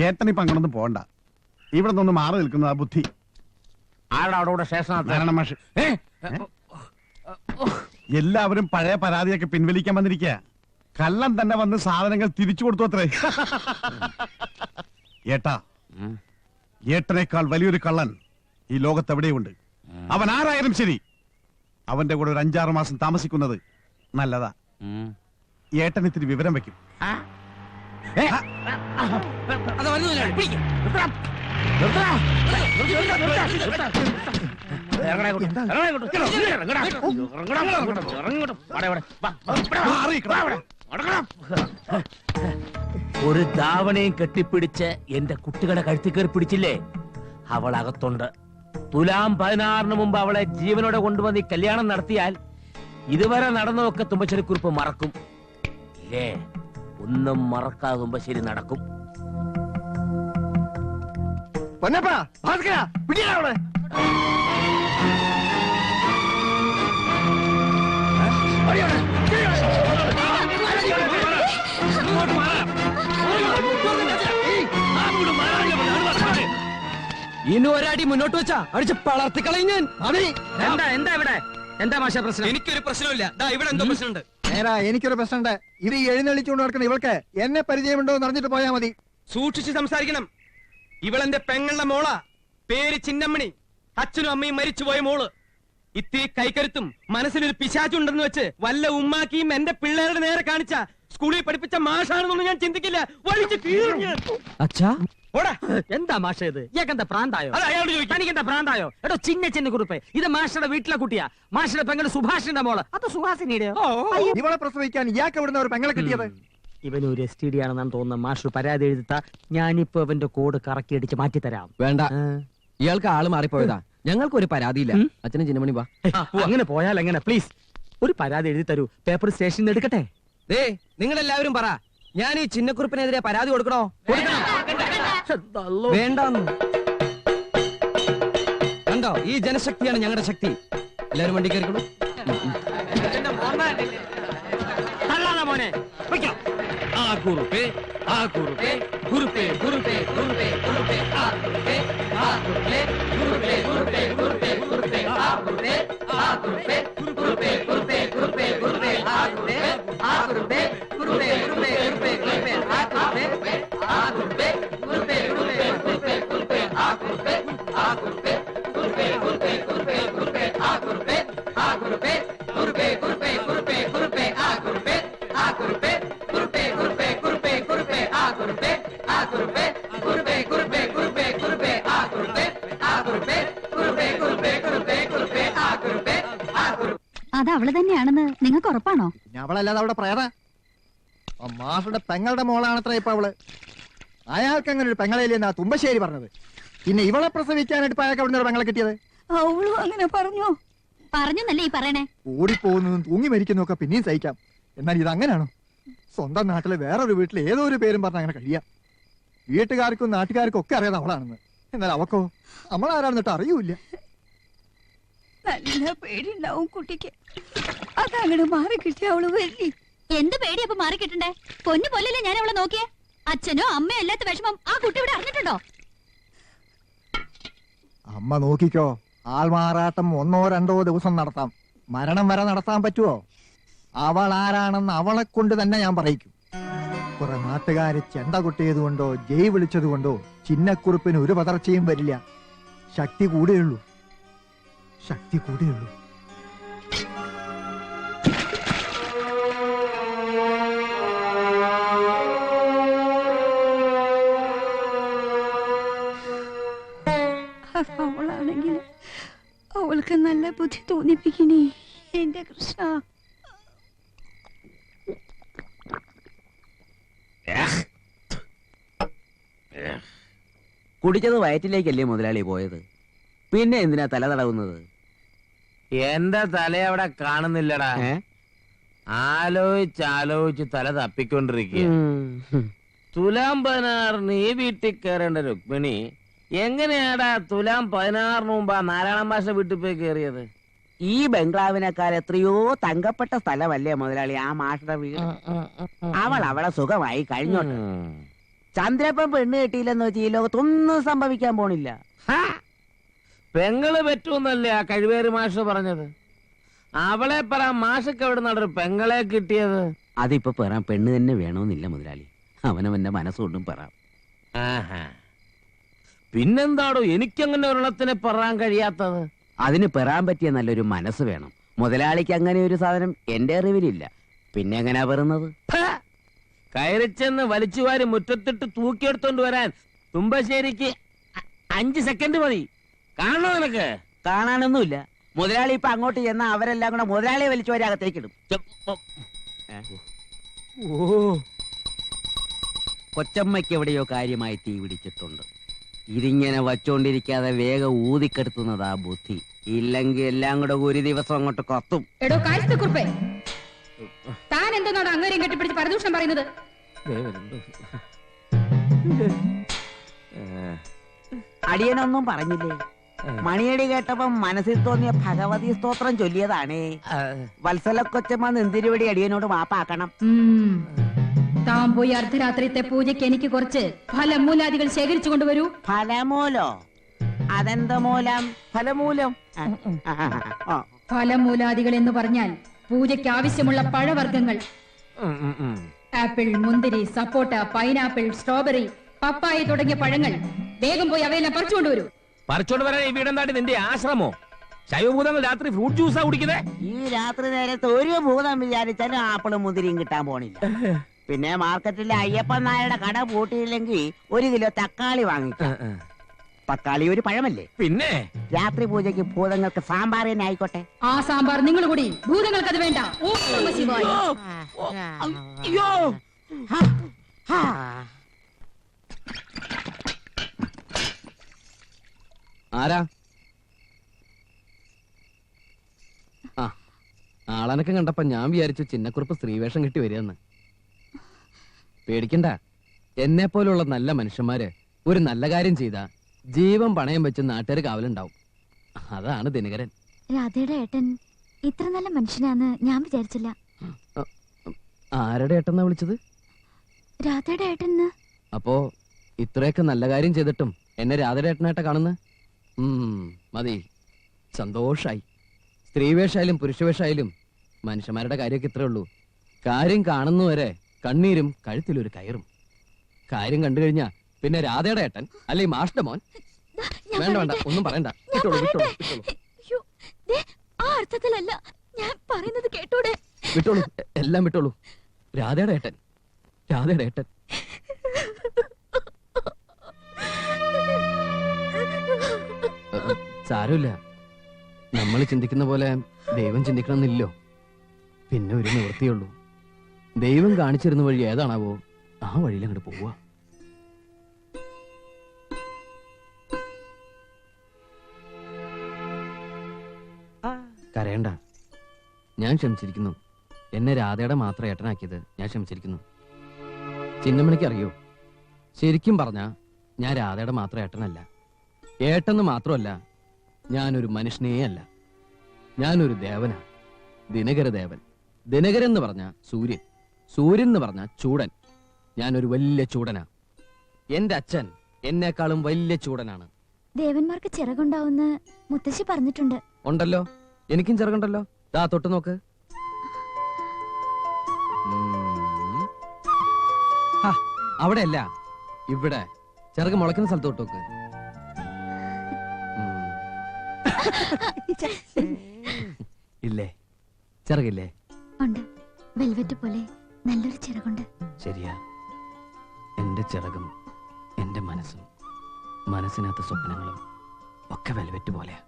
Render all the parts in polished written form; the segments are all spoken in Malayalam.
ഏട്ടനിപ്പോ അങ്ങോട്ടൊന്നും പോകണ്ട. ഇവിടെ നിന്ന് മാറി നിൽക്കുന്ന ബുദ്ധി. എല്ലാവരും പഴയ പരാതിയൊക്കെ പിൻവലിക്കാൻ വന്നിരിക്കുക. കള്ളൻ തന്നെ വന്ന് സാധനങ്ങൾ തിരിച്ചു കൊടുത്തു അത്രേ. ഏട്ടാ, ഏട്ടനേക്കാൾ വലിയൊരു കള്ളൻ ഈ ലോകത്ത് എവിടെയുണ്ട്. അവൻ ആരായാലും ശരി, അവന്റെ കൂടെ ഒരു 5-6 മാസം താമസിക്കുന്നത് നല്ലതാ. ഏട്ടൻ ഇത്തിരി വിവരം വെക്കും. ഒരു ധാവണയും കെട്ടിപ്പിടിച്ച് എന്റെ കുട്ടികളെ കഴുത്തി കയറി പിടിച്ചില്ലേ, അവൾ അകത്തുണ്ട്. തുലാം 16 മുമ്പ് അവളെ ജീവനോടെ കൊണ്ടുവന്ന് ഈ കല്യാണം നടത്തിയാൽ ഇതുവരെ നടന്നതൊക്കെ തുമ്പശ്ശേരിക്കുറിപ്പ് മറക്കും. ഇല്ലേ, ഒന്നും മറക്കാതെ തുമ്പശ്ശേരി നടക്കും. ഇനി ഒരടി മുന്നോട്ട് വെച്ചാ അടിച്ച് പളർത്തിക്കളയും ഞാൻ. എന്താ എന്താ ഇവിടെ എന്താ മാഷ പ്രശ്നം? എനിക്കൊരു പ്രശ്നമില്ല. ഇവിടെ എന്തോ പ്രശ്നമുണ്ട്. നേരാ, എനിക്കൊരു പ്രശ്നമുണ്ട്. ഇത് എഴുന്നള്ളിച്ചുകൊണ്ട് നടക്കുന്ന ഇവൾക്ക് എന്നെ പരിചയമുണ്ടോ എന്ന് അറിഞ്ഞിട്ട് പോയാ മതി. സൂക്ഷിച്ച് സംസാരിക്കണം. ഇവളെന്റെ പെങ്ങളുടെ മോളാ. പേര് ചിന്നമ്മണി. അച്ഛനും അമ്മയും മരിച്ചുപോയ മോള്. ഇത്തിരി കൈക്കരുത്തും മനസ്സിലൊരു പിശാചുണ്ടെന്ന് വെച്ച് വല്ല ഉമ്മാക്കിയും എന്റെ പിള്ളേരുടെ നേരെ കാണിച്ച സ്കൂളിൽ പഠിപ്പിച്ച മാഷാണെന്നൊന്നും ഞാൻ ചിന്തിക്കില്ല. അച്ഛാ, എന്താ മാഷ ഇത്? എന്താ പ്രാന്തായോ? എനിക്കെന്താ പ്രാന്തായോ? എടോ ചിന്ന കുറിപ്പ്, ഇത് മാഷയുടെ വീട്ടിലെ കുട്ടിയാ. മാഷയുടെ പെങ്ങളുടെ സുഭാഷിന്റെ മോള്. അത് സുഹാസിനിയുടെ. ഇവളെ പ്രസവിക്കാൻ ഇയാൾക്ക് എവിടുന്ന ഒരു പെങ്ങളെ കിട്ടിയത്? ഇവനൊരു STD ആണെന്നാണ് തോന്നുന്നത്. മാഷ് പരാതി എഴുതിത്ത ഞാനിപ്പോ അവന്റെ കോഡ് കറക്കി അടിച്ച് മാറ്റിത്തരാം. വേണ്ട, ഇയാൾക്ക് ആള് മാറിപ്പോയതാ. ഞങ്ങൾക്ക് ഒരു പരാതിയില്ല. അച്ഛനും ചിന്നമണി വാ. അങ്ങനെ പോയാൽ എങ്ങനെ? പ്ലീസ് ഒരു പരാതി എഴുതി തരൂ. പേപ്പർ സ്റ്റേഷനിൽ എടുക്കട്ടെ. നിങ്ങളെല്ലാവരും പറ, ഞാൻ ഈ ചിന്നക്കുറിപ്പിനെതിരെ പരാതി കൊടുക്കണോ? വേണ്ടെന്ന് കണ്ടോ, ഈ ജനശക്തിയാണ് ഞങ്ങളുടെ ശക്തി. എല്ലാവരും വണ്ടി കയറിക്കോളൂ. മോനെ അത് അവള് തന്നെയാണെന്ന് നിങ്ങൾക്ക് ഉറപ്പാണോ? അവളല്ലാതെ അവിടെ പ്രേത മാഷയുടെ പെങ്ങളുടെ മോളാണത്ര ഇപ്പൊ അവള്. അയാൾക്ക് അങ്ങനെ ഒരു പെങ്ങളയില്ലെന്നാ തുമ്പശ്ശേരി പറഞ്ഞത്. പിന്നെ ഇവളെ പ്രസവിക്കാനായിട്ട് ഇപ്പൊ അയാൾക്ക് അവിടെ പെങ്ങളെ കിട്ടിയത്? അവളും അങ്ങനെ പറഞ്ഞല്ലേ ഈ പറയണേ? ഓടിപ്പോകുന്നതും തൂങ്ങി മരിക്കുന്നതും ഒക്കെ പിന്നെയും സഹിക്കാം. എന്നാൽ ഇത് അങ്ങനെയാണോ? സ്വന്തം നാട്ടിലെ വേറൊരു വീട്ടിൽ ഏതോ ഒരു പേരും പറഞ്ഞ അങ്ങനെ കഴിയാം. വീട്ടുകാർക്കും നാട്ടുകാർക്കും ഒക്കെ അറിയാതെ അവളാണെന്ന്. എന്നാൽ അവക്കോ നമ്മളാരാണെന്നിട്ട് അറിയൂല. നല്ല പേടിണ്ടാവും കുട്ടിക്ക്. അതങ്ങട് മാറി കിട്ടിയ അവള് വരി. എന്ത് പേടി അപ്പൊ മാറി കിട്ടണ്ടേ? പൊന്നു പോലല്ലേ ഞാൻ അവളെ നോക്കിയേ. അച്ഛനോ അമ്മയോ അല്ലാത്ത വിഷമം ആ കുട്ടി ഇവിടെ അറിഞ്ഞിട്ടുണ്ടോ? അമ്മ നോക്കിക്കോ, ആൾമാറാട്ടം 1-2 ദിവസം നടത്താം. മരണം വരെ നടത്താൻ പറ്റുമോ? അവൾ ആരാണെന്ന് അവളെ കൊണ്ട് തന്നെ ഞാൻ പറയിക്കും. കുറെ നാട്ടുകാര് ചെണ്ട കൊട്ടിയതുകൊണ്ടോ ജയ് വിളിച്ചതുകൊണ്ടോ ചിന്നക്കുറിപ്പിന് ഒരു പതർച്ചയും വരില്ല. ശക്തി കൂടെയുള്ളൂ, ശക്തി കൂടെയുള്ളൂ. അവളാണെങ്കിൽ അവൾക്ക് നല്ല ബുദ്ധി തോന്നിപ്പിക്കണേ എന്റെ കൃഷ്ണ. കുടിച്ചത് വയറ്റിലേക്കല്ലേ മുതലാളി പോയത്? പിന്നെ എന്തിനാ തല തടവുന്നത്? എന്റെ തല അവിടെ കാണുന്നില്ലടാ. ആലോചിച്ച് തല തപ്പിക്കൊണ്ടിരിക്കുക. തുലാം 16 ഈ വീട്ടിൽ കയറേണ്ട രുക്മിണി എങ്ങനെയാടാ തുലാം 16 മുമ്പ് നാരായണ മാഷ വീട്ടിൽ പോയി കയറിയത്? ഈ ബംഗ്ലാവിനേക്കാൾ എത്രയോ തങ്കപ്പെട്ട സ്ഥലമല്ലേ മുതലാളി ആ മാഷയുടെ വീട്. അവൾ അവിടെ സുഖമായി കഴിഞ്ഞോട്ടെ. ചന്ദ്രപ്പൻ പെണ്ണ് കെട്ടിയില്ലെന്ന് വെച്ച് ഈ ലോകത്തൊന്നും സംഭവിക്കാൻ പോണില്ല. ഹാ! പെങ്ങള് പറ്റൂന്നല്ലേ ആ കഴിവേറ് മാഷ് പറഞ്ഞത്? അവളെ പറ, മാഷക്ക് എവിടെ നടൊരു പെങ്ങളെ കിട്ടിയത്? അതിപ്പോ പറയാൻ പെണ്ണ് തന്നെ വേണമെന്നില്ല മുതലാളി. അവനവന്റെ മനസ്സുകൊണ്ടും പറയാം. ആഹാ. പിന്നെന്താടോ എനിക്കങ്ങനെ ഒരെണ്ണത്തിനെ പറയാൻ കഴിയാത്തത്? അതിന് പെറാൻ പറ്റിയ നല്ലൊരു മനസ്സ് വേണം. മുതലാളിക്ക് അങ്ങനെ ഒരു സാധനം എന്റെ അറിവിലില്ല. പിന്നെ എങ്ങനെയാ പെറുന്നത്? കയറിച്ചെന്ന് വലിച്ചുവാരി മുറ്റത്തിട്ട് തൂക്കിയെടുത്തോണ്ട് വരാൻ തുമ്പശ്ശേരിക്ക് 5 സെക്കൻഡ് മതി. കാണണോ നിനക്ക്? കാണാനൊന്നുമില്ല. മുതലാളി ഇപ്പൊ അങ്ങോട്ട് ചെന്നാ അവരെല്ലാം കൂടെ മുതലാളിയെ വലിച്ചു വരെ അകത്തേക്കിടും. കൊച്ചമ്മയ്ക്ക് എവിടെയോ കാര്യമായി തീ പിടിച്ചിട്ടുണ്ട്. ഇതിങ്ങനെ വച്ചോണ്ടിരിക്കാതെ വേഗം ഊതിക്കെടുത്തുന്നതാ ബുദ്ധി. ഇല്ലെങ്കിൽ എല്ലാം കൂടെ ഒരു ദിവസം അങ്ങോട്ട് കത്തും. എടോ കാഴ്ചക്കുറിപ്പേ, താൻ എന്തെന്നാണ് അങ്ങനെയും കെട്ടിപ്പിടിച്ച് പരദൂഷണം പറയുന്നത്? അടിയനൊന്നും പറഞ്ഞില്ലേ? മണിയടി കേട്ടപ്പോ മനസ്സിൽ തോന്നിയ ഭഗവതി സ്തോത്രം ചൊല്ലിയതാണേ. വത്സല കൊച്ചമ്മ നെന്തിരുവടി അടിയനോട് മാപ്പാക്കണം. താൻ പോയി അർദ്ധരാത്രിത്തെ പൂജയ്ക്ക് എനിക്ക് കുറച്ച് ഫലമൂലാദികൾ ശേഖരിച്ചു കൊണ്ടുവരൂ. ഫലമൂലോ? അതെന്ത മൂലം? ഫലമൂലം? ഫലമൂലാദികൾ എന്ന് പറഞ്ഞാൽ പൂജയ്ക്ക് ആവശ്യമുള്ള പഴവർഗ്ഗങ്ങൾ. ആപ്പിൾ, മുന്തിരി, സപ്പോട്ട, പൈനാപ്പിൾ, സ്ട്രോബെറി, പപ്പായ തുടങ്ങിയ പഴങ്ങൾ. വേഗം പോയി അവയെല്ലാം പറിച്ചുകൊണ്ടുവരൂ. പറിച്ചോണ്ട് വരാൻ ഈ വീടെന്താണ്ട് നിന്റെ ആശ്രമോ? ശൈവഭൂതങ്ങൾ രാത്രി ഫ്രൂട്ട് ജ്യൂസാ കുടിക്കുന്നേ? ഈ രാത്രി നേരത്ത് ഒരു ഭൂതം വിചാരിച്ചാലും ആപ്പിളും മുന്തിരിയും കിട്ടാൻ പോണില്ല. പിന്നെ മാർക്കറ്റിലെ അയ്യപ്പൻ നായരുടെ കട പൂട്ടിയില്ലെങ്കിൽ 1 കിലോ തക്കാളി വാങ്ങിക്കാം. തക്കാളി ഒരു പഴമല്ലേ? പിന്നെ രാത്രി പൂജയ്ക്ക് ഭൂതങ്ങൾക്ക് സാമ്പാർ തന്നെ ആയിക്കോട്ടെ. ആ സാമ്പാർ നിങ്ങൾ കൂടി, ഭൂതങ്ങൾക്ക് അത് വേണ്ട. ഓം നമഃ ശിവായ. അയ്യോ! ആരാ? ആ, ആളനക്കം കണ്ടപ്പോ ഞാൻ വിചാരിച്ചു ചിന്നക്കുറിപ്പ് സ്ത്രീവേഷം കിട്ടി വരികയെന്ന്. പേടിക്കണ്ട, എന്നെ പോലുള്ള നല്ല മനുഷ്യന്മാര് ഒരു നല്ല കാര്യം ചെയ്താ ജീവൻ പണയം വെച്ച് നാട്ടുകാർ കാവലുണ്ടാവും. അതാണ് ദിനകരൻ. രാധയുടെ ഏട്ടൻ ഇത്ര നല്ല മനുഷ്യനാന്ന് ഞാൻ വിചാരിച്ചില്ല. ആരുടെ ഏട്ടെന്നാ വിളിച്ചത്? രാധയുടെ ഏട്ടൻ. അപ്പോ ഇത്രയൊക്കെ നല്ല കാര്യം ചെയ്തിട്ടും എന്നെ രാധയുടെ ഏട്ടനായിട്ടാ കാണുന്നത്? മതി, സന്തോഷായി. സ്ത്രീവേഷായാലും പുരുഷവേഷായാലും മനുഷ്യന്മാരുടെ കാര്യമൊക്കെ ഇത്രേ ഉള്ളൂ. കാര്യം കാണുന്നവരെ കണ്ണീരും കഴുത്തിലൊരു കയറും. കാര്യം കണ്ടു കഴിഞ്ഞാ പിന്നെ രാധയുടെ ഏട്ടൻ അല്ലെ മാഷ്ടെ മോൻ. വേണ്ട വേണ്ട, ഒന്നും പറയണ്ട. വിട്ടോളൂ വിട്ടോളൂ വിട്ടോളൂ. ആ അർത്ഥത്തിലല്ല ഞാൻ പറയുന്നത്, കേട്ടൂടെ? വിട്ടോളൂ, എല്ലാം വിട്ടോളൂ. രാധയുടെ ഏട്ടൻ, രാധയുടെ ഏട്ടൻ. സാരമില്ല, നമ്മൾ ചിന്തിക്കുന്ന പോലെ ദൈവം ചിന്തിക്കണമെന്നില്ലോ. പിന്നെ ഒരു നിവൃത്തിയുള്ളൂ. ദൈവം കാണിച്ചിരുന്ന വഴി ഏതാണാവോ ആ വഴിയിൽ അങ്ങോട്ട് പോവുക. കരയണ്ട, ഞാൻ ക്ഷമിച്ചിരിക്കുന്നു. എന്നെ രാധയുടെ മാത്രം ഏട്ടനാക്കിയത് ഞാൻ ക്ഷമിച്ചിരിക്കുന്നു. ചിന്നമണിക്ക് അറിയോ, ശരിക്കും പറഞ്ഞാ ഞാൻ രാധയുടെ മാത്രം ഏട്ടനല്ല. ഏട്ടെന്ന് മാത്രമല്ല, ഞാനൊരു മനുഷ്യനേ അല്ല. ഞാനൊരു ദേവനാ, ദിനകരദേവൻ. ദിനകരൻ എന്ന് പറഞ്ഞ സൂര്യൻ, സൂര്യൻ എന്ന് പറഞ്ഞ ചൂടൻ. ഞാനൊരു വലിയ ചൂടനാ. എന്റെ അച്ഛൻ എന്നെക്കാളും വലിയ ചൂടനാണ്. ദേവന്മാർക്ക് ചിറകുണ്ടാവുന്ന മുത്തശ്ശി പറഞ്ഞിട്ടുണ്ട്. ഉണ്ടല്ലോ, എനിക്കും ചിറകുണ്ടല്ലോ. ദാ തൊട്ട് നോക്ക്. അവിടെയല്ല, ഇവിടെ ചിറക് മുളയ്ക്കുന്ന സ്ഥലത്ത് തൊട്ട് നോക്ക്. ഇല്ലേ, ചിറകില്ലേ? ഉണ്ട്, വെൽവെറ്റ് പോലെ നല്ലൊരു ചിറകുണ്ട്. ശരിയാ, എന്റെ ചിറകും എന്റെ മനസ്സും മനസ്സിനകത്ത് സ്വപ്നങ്ങളും ഒക്കെ വെൽവെറ്റ് പോലെയാ.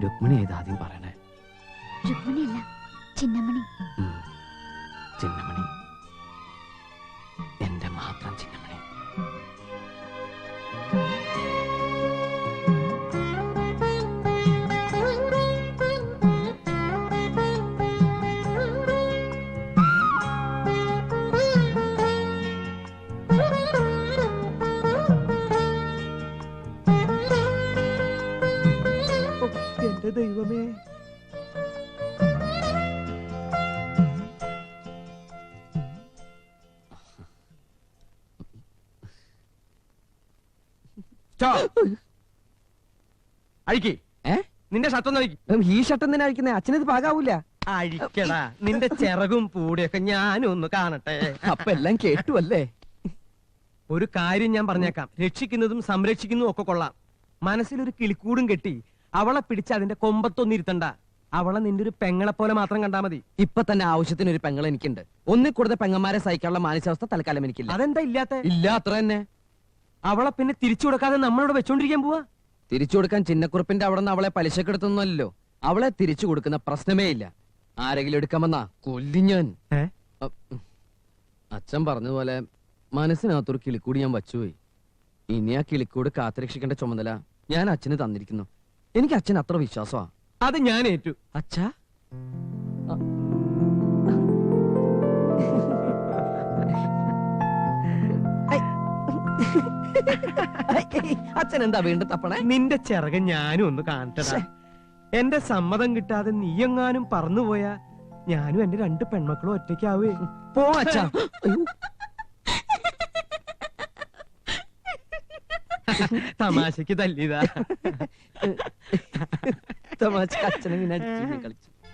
രുക്മിണി ഏതാദ്യം പറയണേ? രുക്മിണിയല്ല, ചിന്നമണി. ചിന്നമണി, എന്റെ മാത്രം ചിന്നമണി. എന്റെ ദൈവമേ, അഴിക്ക് ഏ നിന്റെ ഷർട്ടൊന്നും അഴിക്ക്. ഈ ഷർട്ട് എന്തിനാ അഴിക്കുന്നേ? അച്ഛനത് പാകാവൂല. അഴിക്കടാ നിന്റെ ചിറകും പൂടിയൊക്കെ ഞാനും ഒന്ന് കാണട്ടെ. അപ്പൊ എല്ലാം കേട്ടു അല്ലേ? ഒരു കാര്യം ഞാൻ പറഞ്ഞേക്കാം, രക്ഷിക്കുന്നതും സംരക്ഷിക്കുന്നതും ഒക്കെ കൊള്ളാം. മനസ്സിലൊരു കിളിക്കൂടും കെട്ടി അവളെ പിടിച്ച് അതിന്റെ കൊമ്പത്തൊന്നും ഇരുത്തണ്ട. അവളെ നിന്റെ ഒരു പെങ്ങളെ പോലെ മാത്രം കണ്ടാ മതി. ഇപ്പൊ തന്നെ ആവശ്യത്തിന് ഒരു പെങ്ങൾ എനിക്കുണ്ട്. ഒന്നിൽ കൂടുതൽ പെങ്ങന്മാരെ സഹിക്കാനുള്ള മാനസികാവസ്ഥ തൽക്കാലം എനിക്കില്ല. അതെന്താ ഇല്ലാത്ത? ഇല്ല, അത്ര തന്നെ. അവളെ പിന്നെ തിരിച്ചു കൊടുക്കാതെ നമ്മളോട് വെച്ചോണ്ടിരിക്കാൻ പോവാ. തിരിച്ചു കൊടുക്കാൻ ചിന്നക്കുറുപ്പിന്റെ അവിടെ നിന്ന് അവളെ പലിശക്കെടുത്തൊന്നുമല്ലോ. അവളെ തിരിച്ചു കൊടുക്കുന്ന പ്രശ്നമേ ഇല്ല. ആരെങ്കിലും എടുക്കാമെന്നാ കൊല്ലി ഞാൻ. അച്ഛൻ പറഞ്ഞതുപോലെ മനസ്സിനകത്തൊരു കിളിക്കൂടി ഞാൻ വച്ചുപോയി. ഇനി ആ കിളിക്കൂട് കാത്തുരക്ഷിക്കേണ്ട ചുമതല ഞാൻ അച്ഛന് തന്നിരിക്കുന്നു. എനിക്ക് അച്ഛൻ അത്ര വിശ്വാസമാ. അത് ഞാൻ ഏറ്റു. അച്ഛാ, അച്ഛൻ എന്താ വീണ്ടും തപ്പണേ? നിന്റെ ചിറക് ഞാനും ഒന്ന് കാണട്ടെ. എന്റെ സമ്മതം കിട്ടാതെ നീയെങ്ങാനും പറന്നുപോയാ ഞാനും എന്റെ 2 പെൺമക്കളും ഒറ്റയ്ക്കാവേ. പോ അച്ഛാ. തമാശക്ക് തല്ലിയതാ. തമാശ അച്ഛനെ പിന്നെ അടിച്ചു കളിച്ചു.